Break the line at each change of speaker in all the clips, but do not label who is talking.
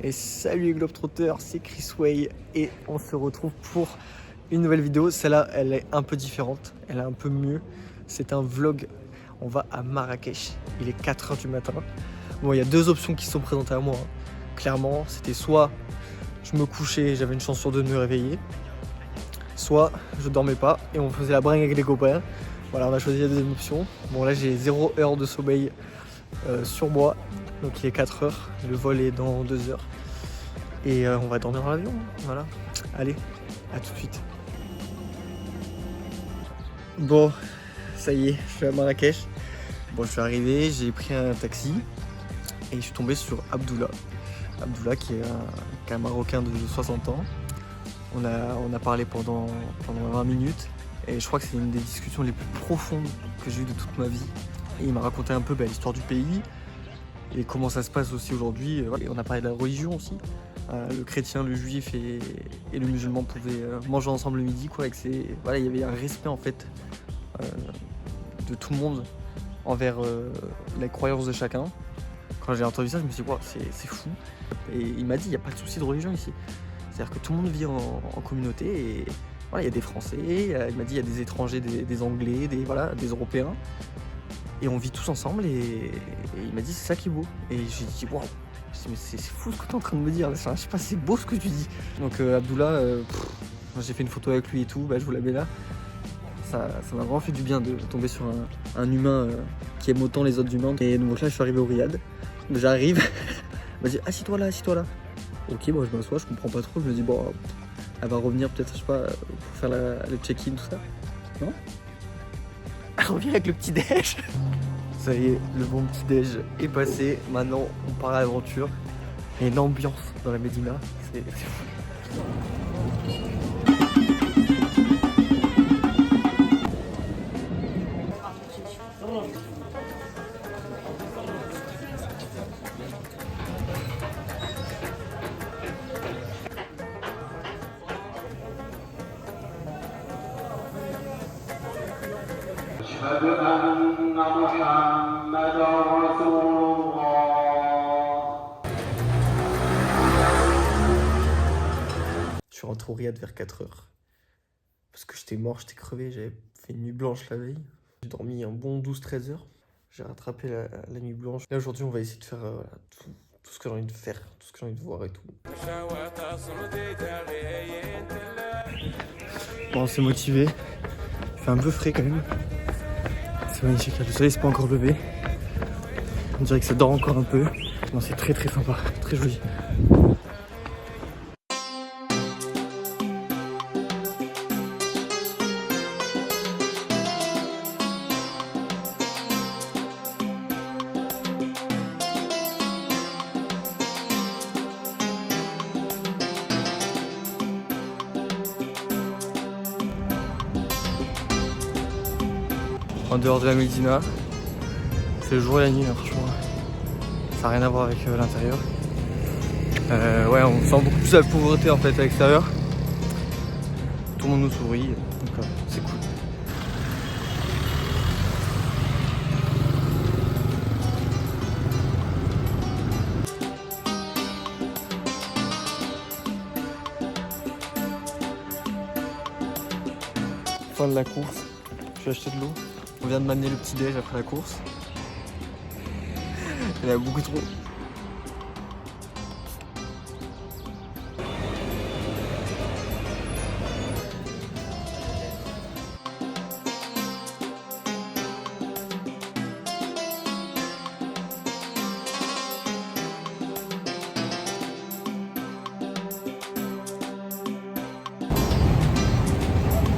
Et salut les Globetrotters, c'est Chris Way et on se retrouve pour une nouvelle vidéo. Celle-là, elle est un peu différente, elle est un peu mieux. C'est un vlog, on va à Marrakech, il est 4h du matin. Bon, il y a deux options qui se sont présentées à moi. Clairement, c'était soit je me couchais, j'avais une chance sur deux de me réveiller, soit je dormais pas et on faisait la bringue avec les copains. Voilà, on a choisi la deuxième option. Bon, là j'ai 0 heure de sommeil sur moi, donc il est 4h, le vol est dans 2 heures et on va dormir dans l'avion. Voilà, allez, à tout de suite. Bon, ça y est, je suis à Marrakech. Bon, je suis arrivé, j'ai pris un taxi et je suis tombé sur Abdullah. Abdullah qui est un Marocain de 60 ans. On a parlé pendant 20 minutes et je crois que c'est une des discussions les plus profondes que j'ai eues de toute ma vie. Et il m'a raconté un peu l'histoire du pays et comment ça se passe aussi aujourd'hui. Et on a parlé de la religion aussi. Le chrétien, le juif et le musulman pouvaient manger ensemble le midi, quoi. Voilà, il y avait un respect en fait de tout le monde envers les croyances de chacun. Quand j'ai entendu ça, je me suis dit, wow, c'est fou. Et il m'a dit, il n'y a pas de souci de religion ici. C'est-à-dire que tout le monde vit en communauté et voilà, il y a des Français, il m'a dit, il y a des étrangers, des Anglais, des Européens. Et on vit tous ensemble et il m'a dit, c'est ça qui est beau. Et j'ai dit, waouh, c'est fou ce que tu es en train de me dire. Je sais pas, c'est beau ce que tu dis. Donc Abdullah, j'ai fait une photo avec lui et tout, je vous la mets là. Ça m'a vraiment fait du bien de tomber sur un humain qui aime autant les autres humains. Et donc là, je suis arrivé au Riyad. J'arrive, il m'a dit, assieds-toi là, assieds-toi là. Ok, moi je m'assois, je comprends pas trop. Je me dis, bon, elle va revenir peut-être, je sais pas, pour faire le check-in, tout ça. Non? Elle revient avec le petit déj. Ça y est, le bon petit déj est passé. Maintenant, on part à l'aventure. Il y a une ambiance dans la Médina. C'est fou. Je suis rentré au Riyad vers 4h. Parce que j'étais mort, j'étais crevé, j'avais fait une nuit blanche la veille. J'ai dormi un bon 12-13 heures. J'ai rattrapé la nuit blanche. Là aujourd'hui on va essayer de faire tout ce que j'ai envie de faire, tout ce que j'ai envie de voir et tout. Bon, c'est motivé. Il fait un peu frais quand même. C'est magnifique, là, le soleil c'est pas encore levé. On dirait que ça dort encore un peu. Non, c'est très très sympa, très joli. En dehors de la Médina, c'est le jour et la nuit, hein, franchement. Ça n'a rien à voir avec l'intérieur. Ouais, on sent beaucoup plus la pauvreté en fait à l'extérieur. Tout le monde nous sourit, donc c'est cool. Fin de la course, je vais acheter de l'eau. On vient de m'amener le petit déj après la course. Il y en a beaucoup trop.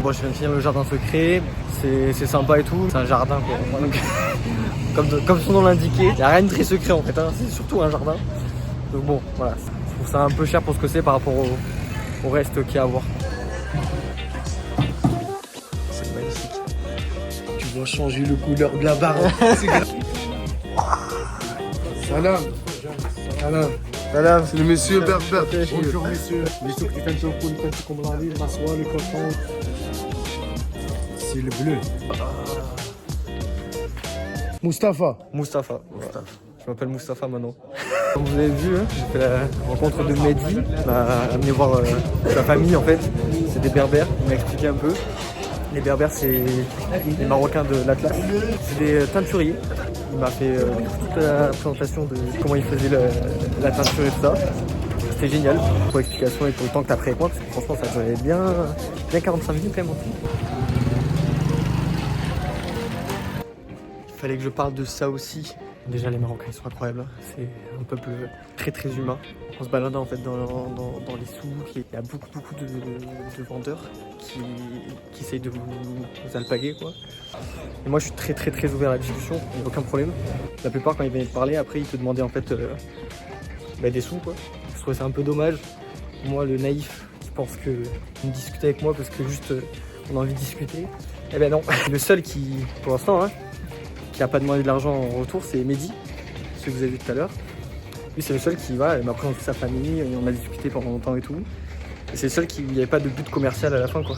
Bon, je viens de finir le jardin secret, c'est sympa et tout, c'est un jardin quoi. Donc, comme son nom l'indiquait, il n'y a rien de très secret en fait, hein. C'est surtout un jardin. Donc bon, voilà, je trouve ça un peu cher pour ce que c'est par rapport au reste qu'il y a à voir. C'est magnifique.
Tu vois changer le couleur de la barre. Salam. Salam.
Salam,
C'est le monsieur Berbère.
Bonjour
monsieur. Le coton. C'est le bleu. Mustapha.
Mustapha. Je m'appelle Moustapha maintenant. Comme vous avez vu, j'ai fait la rencontre de Mehdi. Il m'a amené voir sa famille en fait. C'est des Berbères, il m'a expliqué un peu. Les Berbères, c'est les Marocains de l'Atlas. C'est des teinturiers. Il m'a fait toute la présentation de comment il faisait la teinture et tout ça. C'était génial pour l'explication et pour le temps que tu as pris avec moi, parce que franchement ça durait bien 45 minutes quand même. Il fallait que je parle de ça aussi. Déjà les Marocains ils sont incroyables, c'est un peuple très très humain. On se balade en fait dans les souks, il y a beaucoup de vendeurs qui essayent de vous alpaguer quoi. Et moi je suis très ouvert à la discussion, il n'y a aucun problème. La plupart quand ils viennent te parler après ils te demandaient en fait des sous quoi. Je trouvais ça un peu dommage. Moi le naïf qui pense que discuter avec moi parce que juste on a envie de discuter. Eh ben non, le seul qui pour l'instant qui n'a pas demandé de l'argent en retour, c'est Mehdi, celui que vous avez vu tout à l'heure. Lui, c'est le seul qui m'a présenté sa famille, et on a discuté pendant longtemps et tout. Et c'est le seul qui n'avait pas de but commercial à la fin, quoi.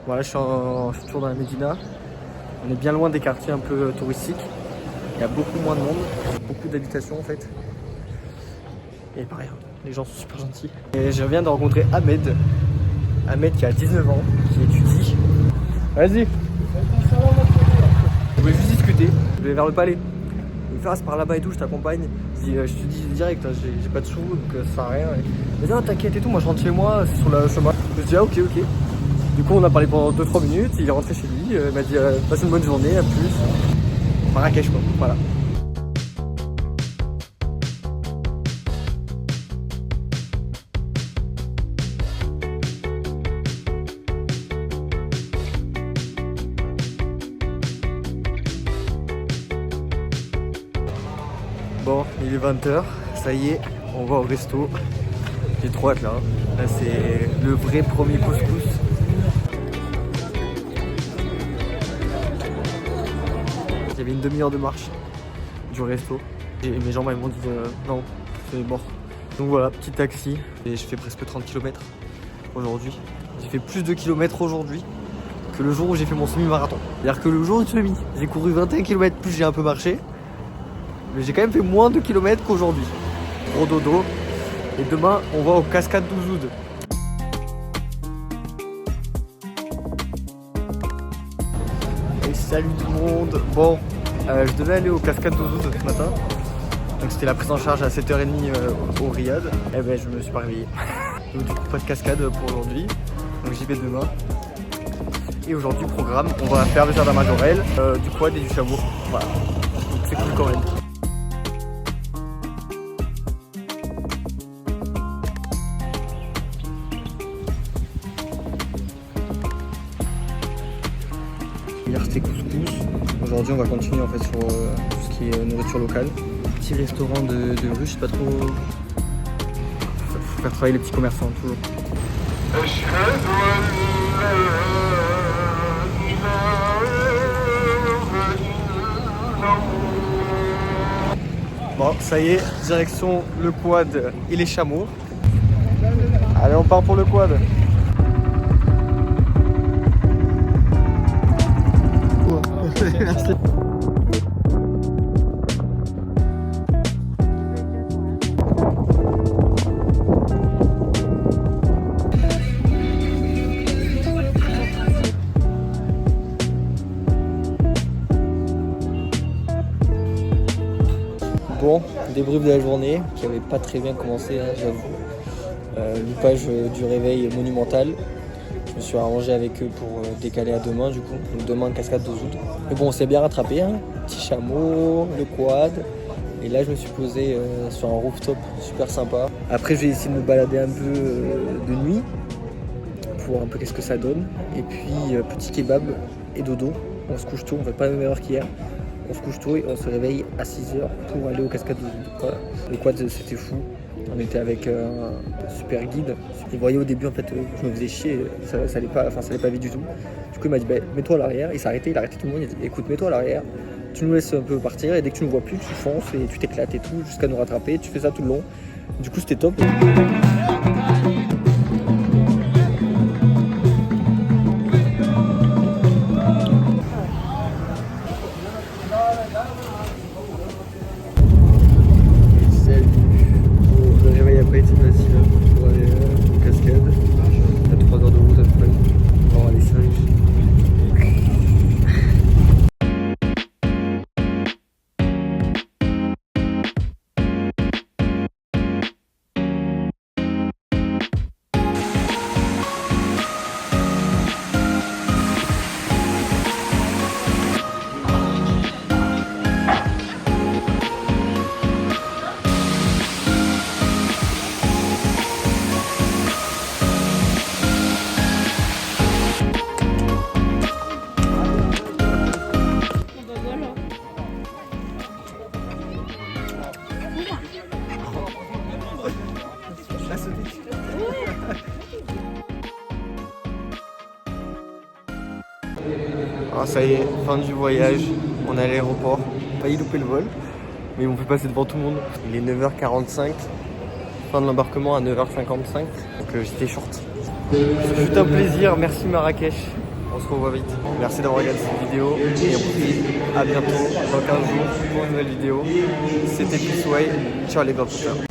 Voilà, je suis toujours dans la Médina. On est bien loin des quartiers un peu touristiques. Il y a beaucoup moins de monde, beaucoup d'habitations en fait. Et pareil, les gens sont super gentils. Et je viens de rencontrer Ahmed. Ahmed qui a 19 ans, qui étudie. Vas-y. Je voulais juste discuter. Je vais vers le palais. Il me fait c'est par là-bas et tout, je t'accompagne. Je dis, je te dis direct, j'ai pas de sous, donc ça sert à rien. Il me dit, t'inquiète et tout, moi je rentre chez moi, c'est sur le chemin. Je dis, ok. Du coup, on a parlé pendant 2-3 minutes, il est rentré chez lui, il m'a dit, passe une bonne journée, à plus. Marrakech, quoi, voilà. Bon, il est 20h, ça y est, on va au resto. J'ai trop hâte là. Là c'est le vrai premier couscous. Il y avait une demi-heure de marche du resto. Et mes jambes elles m'ont dit non, c'est mort. Donc voilà, petit taxi. Et je fais presque 30 km aujourd'hui. J'ai fait plus de kilomètres aujourd'hui que le jour où j'ai fait mon semi-marathon. C'est-à-dire que le jour du semi, j'ai couru 21 km plus j'ai un peu marché. Mais j'ai quand même fait moins de kilomètres qu'aujourd'hui. Gros dodo. Et demain, on va aux cascades d'Ouzoud. Et salut tout le monde. Bon, je devais aller aux cascades d'Ouzoud ce matin. Donc c'était la prise en charge à 7h30 au Riyad. Et ben je me suis pas réveillé. Donc du coup pas de cascade pour aujourd'hui. Donc j'y vais demain. Et aujourd'hui programme, on va faire le jardin Majorel, du quad et du chameau. Voilà. Donc c'est cool quand même. Hier c'était couscous. Aujourd'hui on va continuer en fait sur tout ce qui est nourriture locale. Petit restaurant de rue, je sais pas trop. Faut faire travailler les petits commerçants toujours. Bon ça y est, direction le quad et les chameaux. Allez on part pour le quad. Merci. Bon, débrief de la journée qui avait pas très bien commencé, hein, j'avoue. Loupage du réveil monumental. Je me suis arrangé avec eux pour décaler à demain du coup. Donc demain cascade d'Ouzoud. Mais bon on s'est bien rattrapé, hein. Petit chameau, le quad. Et là je me suis posé sur un rooftop super sympa. Après je vais essayer de me balader un peu de nuit pour voir un peu qu'est-ce que ça donne. Et puis petit kebab et dodo. On se couche tôt, on fait pas la même heure qu'hier. On se couche tôt et on se réveille à 6h pour aller au cascade d'Ouzoud. Voilà. Le quad c'était fou. On était avec un super guide. Vous voyez au début en fait je me faisais chier, ça allait pas vite du tout. Du coup il m'a dit mets-toi à l'arrière, il s'est arrêté, il a arrêté tout le monde, il a dit écoute mets-toi à l'arrière, tu nous laisses un peu partir et dès que tu ne vois plus tu fonces et tu t'éclates et tout jusqu'à nous rattraper, tu fais ça tout le long. Du coup c'était top. Ah ça y est, fin du voyage, on est à l'aéroport. Failli louper le vol, mais ils m'ont fait passer devant tout le monde. Il est 9h45, fin de l'embarquement à 9h55, donc j'étais short. Ce fut un plaisir, merci Marrakech. On se revoit vite. Merci d'avoir regardé cette vidéo et on vous dit à bientôt dans 15 jours pour une nouvelle vidéo. C'était Peace Way. Ciao les gars.